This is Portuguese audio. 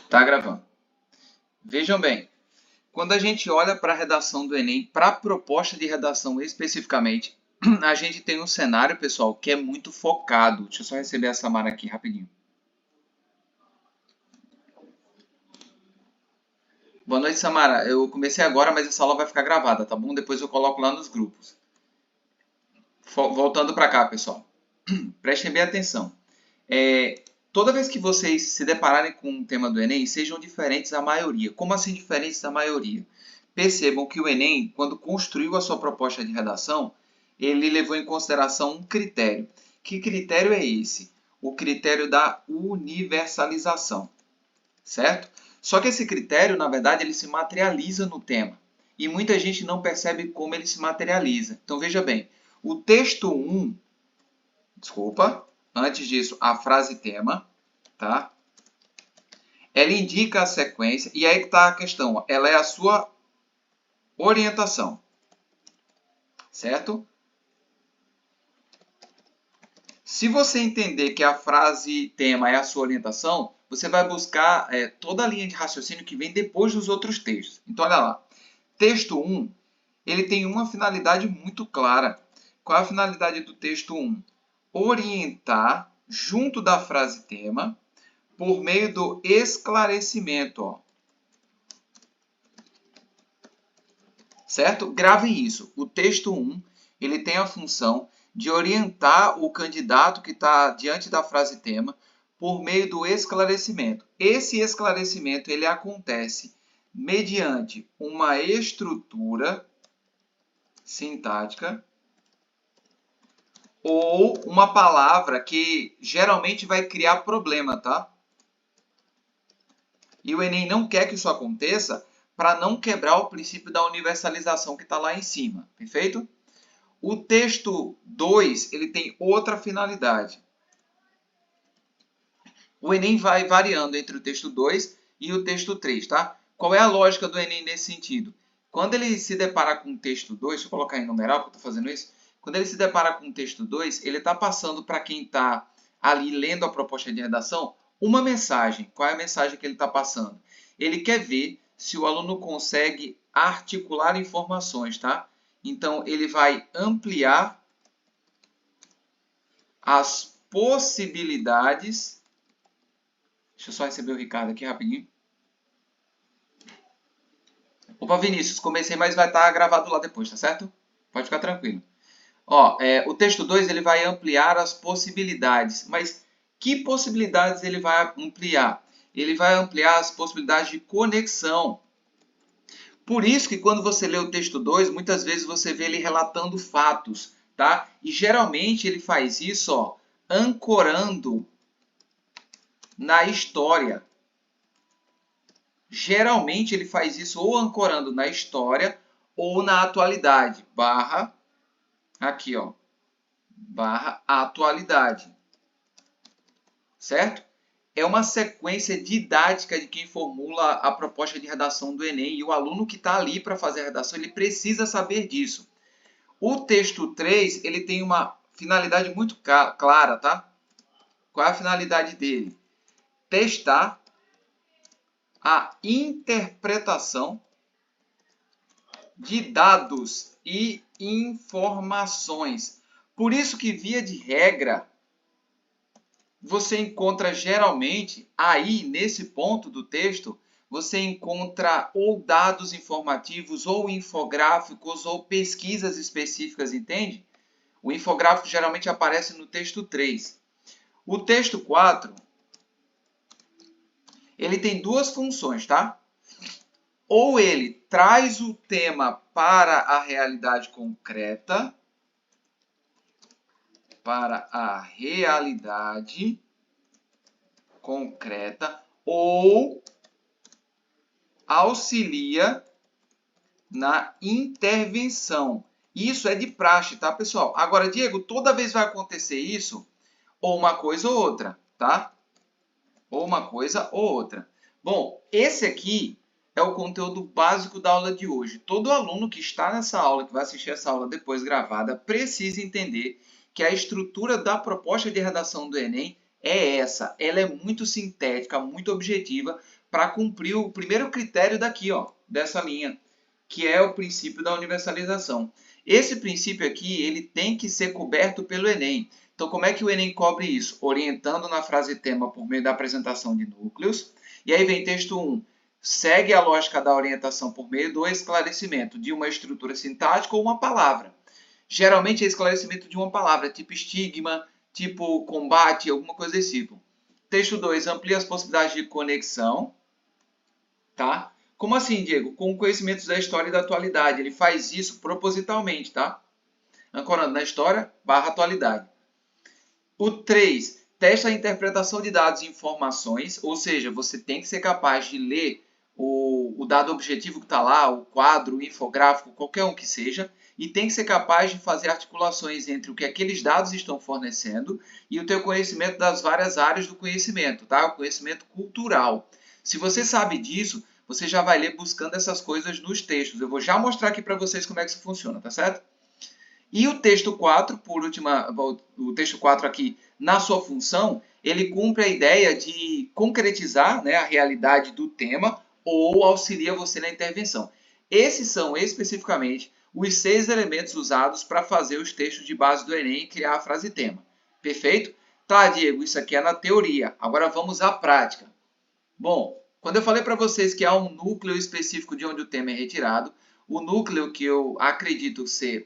Tá gravando. Vejam bem, quando a gente olha para a redação do Enem, para a proposta de redação especificamente, a gente tem um cenário, pessoal, que é muito focado. Deixa eu só receber a Samara aqui rapidinho. Boa noite, Samara. Eu comecei agora, mas essa aula vai ficar gravada, tá bom? Depois eu coloco lá nos grupos. Voltando para cá, pessoal. Prestem bem atenção. Toda vez que vocês se depararem com um tema do Enem, sejam diferentes da maioria. Como assim diferentes da maioria? Percebam que o Enem, quando construiu a sua proposta de redação, ele levou em consideração um critério. Que critério é esse? O critério da universalização, certo? Só que esse critério, na verdade, ele se materializa no tema. E muita gente não percebe como ele se materializa. Então, veja bem, o texto 1, antes disso, a frase tema, tá? Ela indica a sequência, e aí que está a questão, ela é a sua orientação, certo? Se você entender que a frase tema é a sua orientação, você vai buscar toda a linha de raciocínio que vem depois dos outros textos. Então, olha lá. Texto 1, ele tem uma finalidade muito clara. Qual é a finalidade do texto 1? Orientar, junto da frase tema, por meio do esclarecimento. Ó. Certo? Gravem isso. O texto 1, ele tem a função de orientar o candidato que está diante da frase tema por meio do esclarecimento. Esse esclarecimento ele acontece mediante uma estrutura sintática ou uma palavra que geralmente vai criar problema, tá? E o Enem não quer que isso aconteça para não quebrar o princípio da universalização que está lá em cima, perfeito? O texto 2, ele tem outra finalidade. O Enem vai variando entre o texto 2 e o texto 3, tá? Qual é a lógica do Enem nesse sentido? Quando ele se depara com o texto 2, deixa eu colocar em numeral, porque eu estou fazendo isso. Quando ele se depara com o texto 2, ele está passando para quem está ali lendo a proposta de redação uma mensagem. Qual é a mensagem que ele está passando? Ele quer ver se o aluno consegue articular informações, tá? Então, ele vai ampliar as possibilidades. Deixa eu só receber o Ricardo aqui rapidinho. Opa, Vinícius, comecei, mas vai estar gravado lá depois, tá certo? Pode ficar tranquilo. Ó, o texto 2 ele vai ampliar as possibilidades. Mas que possibilidades ele vai ampliar? Ele vai ampliar as possibilidades de conexão. Por isso que quando você lê o texto 2, muitas vezes você vê ele relatando fatos, tá? E geralmente ele faz isso, ó, ancorando na história. Geralmente ele faz isso ou ancorando na história ou na atualidade, barra, aqui ó, barra atualidade, certo? É uma sequência didática de quem formula a proposta de redação do Enem e o aluno que está ali para fazer a redação, ele precisa saber disso. O texto 3, ele tem uma finalidade muito clara, tá? Qual é a finalidade dele? Testar a interpretação de dados e informações. Por isso que, via de regra, você encontra geralmente, aí, nesse ponto do texto, você encontra ou dados informativos, ou infográficos, ou pesquisas específicas, entende? O infográfico geralmente aparece no texto 3. O texto 4, ele tem duas funções, tá? Ou ele traz o tema para a realidade concreta, ou auxilia na intervenção. Isso é de praxe, tá, pessoal? Agora, Diego, toda vez vai acontecer isso? Ou uma coisa ou outra, tá? Ou uma coisa ou outra. Bom, esse aqui é o conteúdo básico da aula de hoje. Todo aluno que está nessa aula, que vai assistir essa aula depois gravada, precisa entender que a estrutura da proposta de redação do Enem é essa. Ela é muito sintética, muito objetiva, para cumprir o primeiro critério daqui, ó, dessa linha, que é o princípio da universalização. Esse princípio aqui, ele tem que ser coberto pelo Enem. Então, como é que o Enem cobre isso? Orientando na frase tema por meio da apresentação de núcleos. E aí vem texto 1. Segue a lógica da orientação por meio do esclarecimento de uma estrutura sintática ou uma palavra. Geralmente é esclarecimento de uma palavra, tipo estigma, tipo combate, alguma coisa desse tipo. Texto 2. Amplia as possibilidades de conexão. Tá? Como assim, Diego? Com conhecimentos da história e da atualidade. Ele faz isso propositalmente, tá? Ancorando na história, atualidade. O 3, testa a interpretação de dados e informações, ou seja, você tem que ser capaz de ler o dado objetivo que está lá, o quadro, o infográfico, qualquer um que seja, e tem que ser capaz de fazer articulações entre o que aqueles dados estão fornecendo e o teu conhecimento das várias áreas do conhecimento, tá? O conhecimento cultural. Se você sabe disso, você já vai ler buscando essas coisas nos textos. Eu vou já mostrar aqui para vocês como é que isso funciona, tá certo? E o texto 4, por última, o texto 4 aqui, na sua função, ele cumpre a ideia de concretizar, né, a realidade do tema ou auxilia você na intervenção. Esses são especificamente os 6 elementos usados para fazer os textos de base do Enem e criar a frase tema. Perfeito? Tá, Diego, isso aqui é na teoria. Agora vamos à prática. Bom, quando eu falei para vocês que há um núcleo específico de onde o tema é retirado, o núcleo que eu acredito ser